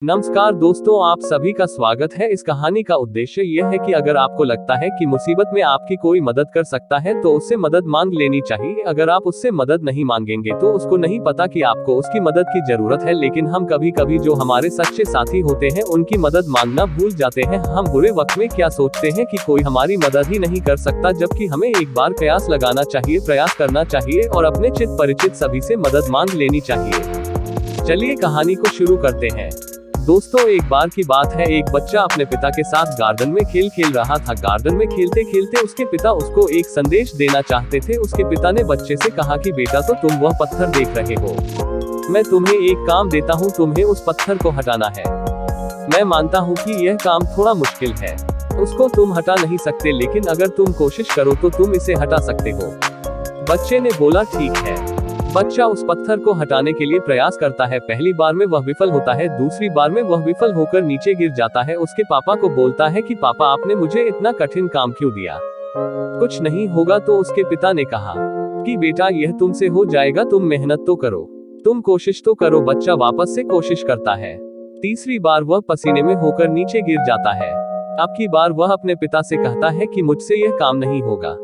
नमस्कार दोस्तों, आप सभी का स्वागत है। इस कहानी का उद्देश्य यह है कि अगर आपको लगता है कि मुसीबत में आपकी कोई मदद कर सकता है तो उससे मदद मांग लेनी चाहिए। अगर आप उससे मदद नहीं मांगेंगे तो उसको नहीं पता कि आपको उसकी मदद की जरूरत है। लेकिन हम कभी कभी जो हमारे सच्चे साथी होते हैं उनकी मदद मांगना भूल जाते हैं। हम बुरे वक्त में क्या सोचते हैं कि कोई हमारी मदद ही नहीं कर सकता, जबकि हमें एक बार प्रयास लगाना चाहिए, प्रयास करना चाहिए और अपने चित परिचित सभी से मदद मांग लेनी चाहिए। चलिए कहानी को शुरू करते हैं। दोस्तों, एक बार की बात है, एक बच्चा अपने पिता के साथ गार्डन में खेल रहा था। गार्डन में खेलते खेलते उसके पिता उसको एक संदेश देना चाहते थे। उसके पिता ने बच्चे से कहा कि बेटा, तो तुम वह पत्थर देख रहे हो, मैं तुम्हें एक काम देता हूँ, तुम्हें उस पत्थर को हटाना है। मैं मानता हूँ कि यह काम थोड़ा मुश्किल है, उसको तुम हटा नहीं सकते, लेकिन अगर तुम कोशिश करो तो तुम इसे हटा सकते हो। बच्चे ने बोला ठीक है। बच्चा उस पत्थर को हटाने के लिए प्रयास करता है। पहली बार में वह विफल होता है, दूसरी बार में वह विफल होकर नीचे गिर जाता है। उसके पापा को बोलता है कि पापा, आपने मुझे इतना कठिन काम क्यों दिया, कुछ नहीं होगा। तो उसके पिता ने कहा कि बेटा, यह तुमसे हो जाएगा, तुम मेहनत तो करो, तुम कोशिश तो करो। बच्चा वापस से कोशिश करता है। तीसरी बार वह पसीने में होकर नीचे गिर जाता है। अब की बार वह अपने पिता से कहता है कि मुझसे यह काम नहीं होगा,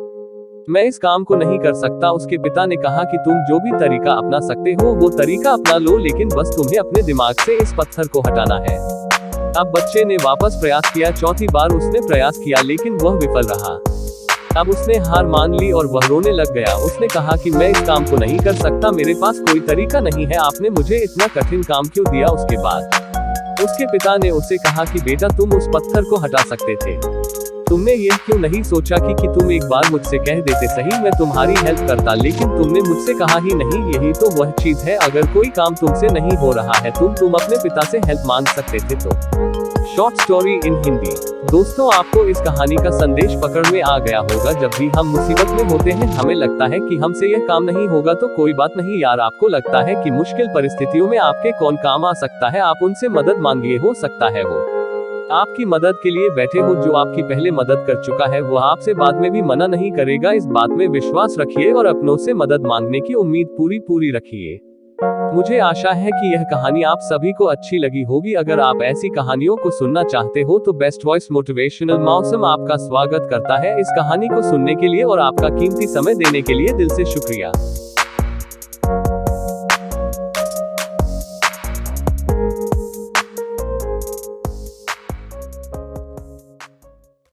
मैं इस काम को नहीं कर सकता। उसके पिता ने कहा कि तुम जो भी तरीका अपना सकते हो वो तरीका अपना लो, लेकिन बस तुम्हें अपने दिमाग से इस पत्थर को हटाना है। अब बच्चे ने वापस प्रयास किया। चौथी बार उसने प्रयास किया, लेकिन वह विफल रहा। अब उसने हार मान ली और वह रोने लग गया। उसने कहा कि मैं इस काम को नहीं कर सकता, मेरे पास कोई तरीका नहीं है, आपने मुझे इतना कठिन काम क्यों दिया। उसके बाद उसके पिता ने उससे कहा कि बेटा, तुम उस पत्थर को हटा सकते थे, तुमने यह क्यों नहीं सोचा कि तुम एक बार मुझसे कह देते, सही मैं तुम्हारी हेल्प करता, लेकिन तुमने मुझसे कहा ही नहीं। यही तो वह चीज है, अगर कोई काम तुमसे नहीं हो रहा है तुम अपने पिता से हेल्प मांग सकते थे। तो शॉर्ट स्टोरी इन हिंदी। दोस्तों, आपको इस कहानी का संदेश पकड़ में आ गया होगा। जब भी हम मुसीबत में होते हैं, हमें लगता है कि हमसे यह काम नहीं होगा, तो कोई बात नहीं यार। आपको लगता है कि मुश्किल परिस्थितियों में आपके कौन काम आ सकता है, आप उनसे मदद मांगिए, हो सकता है वो आपकी मदद के लिए बैठे हो। जो आपकी पहले मदद कर चुका है वह आपसे बाद में भी मना नहीं करेगा। इस बात में विश्वास रखिए और अपनों से मदद मांगने की उम्मीद पूरी रखिए। मुझे आशा है कि यह कहानी आप सभी को अच्छी लगी होगी। अगर आप ऐसी कहानियों को सुनना चाहते हो तो बेस्ट वॉइस मोटिवेशनल मौसम आपका स्वागत करता है इस कहानी को सुनने के लिए और आपका कीमती समय देने के लिए दिल से शुक्रिया।